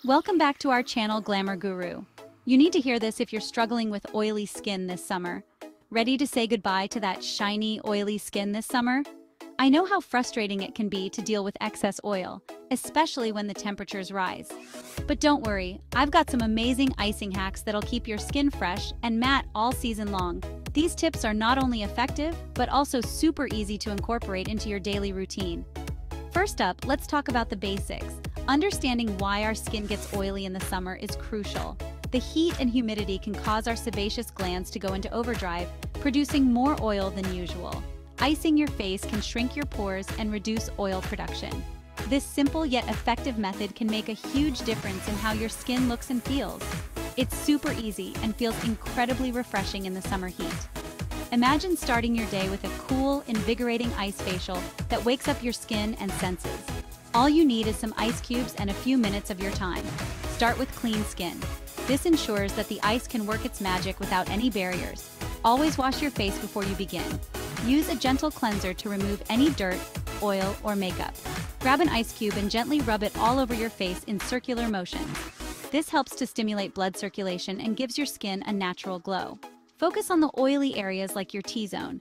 Welcome back to our channel, Glamour Guru. You need to hear this if you're struggling with oily skin this summer. Ready to say goodbye to that shiny, oily skin this summer? I know how frustrating it can be to deal with excess oil, especially when the temperatures rise. But don't worry, I've got some amazing icing hacks that'll keep your skin fresh and matte all season long. These tips are not only effective, but also super easy to incorporate into your daily routine. First up, let's talk about the basics. Understanding why our skin gets oily in the summer is crucial. The heat and humidity can cause our sebaceous glands to go into overdrive, producing more oil than usual. Icing your face can shrink your pores and reduce oil production. This simple yet effective method can make a huge difference in how your skin looks and feels. It's super easy and feels incredibly refreshing in the summer heat. Imagine starting your day with a cool, invigorating ice facial that wakes up your skin and senses. All you need is some ice cubes and a few minutes of your time. Start with clean skin. This ensures that the ice can work its magic without any barriers. Always wash your face before you begin. Use a gentle cleanser to remove any dirt, oil, or makeup. Grab an ice cube and gently rub it all over your face in circular motions. This helps to stimulate blood circulation and gives your skin a natural glow. Focus on the oily areas like your T-zone.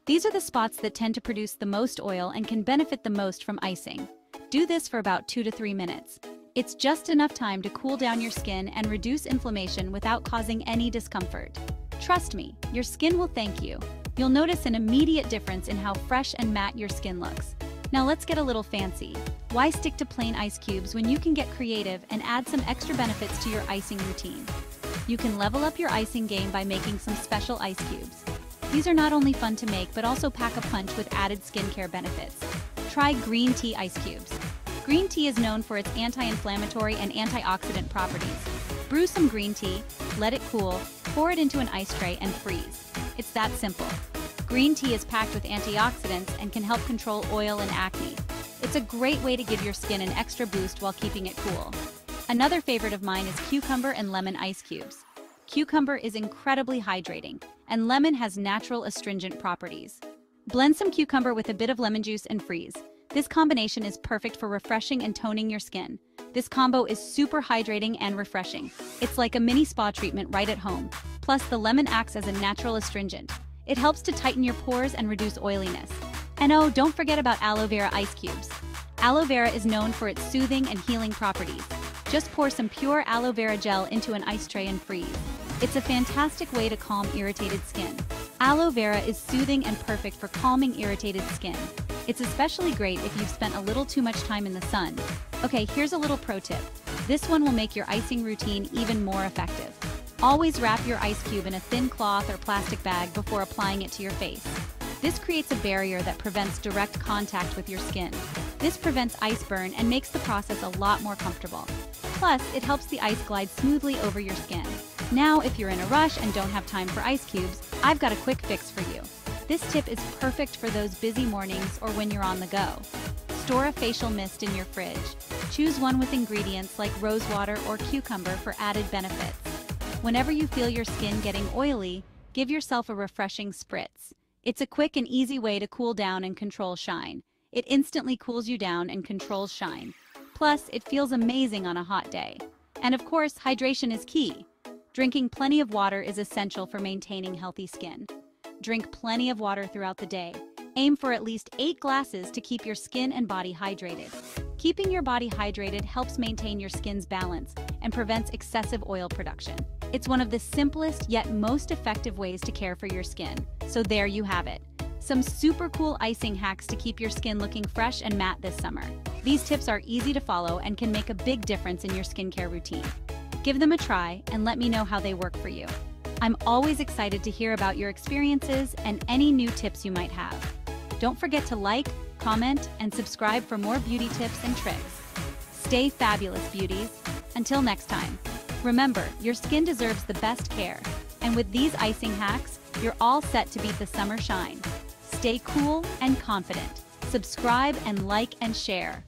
These are the spots that tend to produce the most oil and can benefit the most from icing. Do this for about 2 to 3 minutes. It's just enough time to cool down your skin and reduce inflammation without causing any discomfort. Trust me, your skin will thank you. You'll notice an immediate difference in how fresh and matte your skin looks. Now let's get a little fancy. Why stick to plain ice cubes when you can get creative and add some extra benefits to your icing routine? You can level up your icing game by making some special ice cubes. These are not only fun to make but also pack a punch with added skincare benefits. Try green tea ice cubes. Green tea is known for its anti-inflammatory and antioxidant properties. Brew some green tea, let it cool, pour it into an ice tray and freeze. It's that simple. Green tea is packed with antioxidants and can help control oil and acne. It's a great way to give your skin an extra boost while keeping it cool. Another favorite of mine is cucumber and lemon ice cubes. Cucumber is incredibly hydrating, and lemon has natural astringent properties. Blend some cucumber with a bit of lemon juice and freeze. This combination is perfect for refreshing and toning your skin. This combo is super hydrating and refreshing. It's like a mini spa treatment right at home. Plus, the lemon acts as a natural astringent. It helps to tighten your pores and reduce oiliness. And oh, don't forget about aloe vera ice cubes. Aloe vera is known for its soothing and healing properties. Just pour some pure aloe vera gel into an ice tray and freeze. It's a fantastic way to calm irritated skin. Aloe vera is soothing and perfect for calming irritated skin. It's especially great if you've spent a little too much time in the sun. Okay, here's a little pro tip. This one will make your icing routine even more effective. Always wrap your ice cube in a thin cloth or plastic bag before applying it to your face. This creates a barrier that prevents direct contact with your skin. This prevents ice burn and makes the process a lot more comfortable. Plus, it helps the ice glide smoothly over your skin. Now, if you're in a rush and don't have time for ice cubes, I've got a quick fix for you. This tip is perfect for those busy mornings or when you're on the go. Store a facial mist in your fridge. Choose one with ingredients like rose water or cucumber for added benefits. Whenever you feel your skin getting oily, give yourself a refreshing spritz. It's a quick and easy way to cool down and control shine. It instantly cools you down and controls shine. Plus, it feels amazing on a hot day. And of course, hydration is key. Drinking plenty of water is essential for maintaining healthy skin. Drink plenty of water throughout the day. Aim for at least 8 glasses to keep your skin and body hydrated. Keeping your body hydrated helps maintain your skin's balance and prevents excessive oil production. It's one of the simplest yet most effective ways to care for your skin. So there you have it. Some super cool icing hacks to keep your skin looking fresh and matte this summer. These tips are easy to follow and can make a big difference in your skincare routine. Give them a try and let me know how they work for you. I'm always excited to hear about your experiences and any new tips you might have. Don't forget to like, comment, and subscribe for more beauty tips and tricks. Stay fabulous, beauties. Until next time. Remember, your skin deserves the best care. And with these icing hacks, you're all set to beat the summer shine. Stay cool and confident. Subscribe and like and share.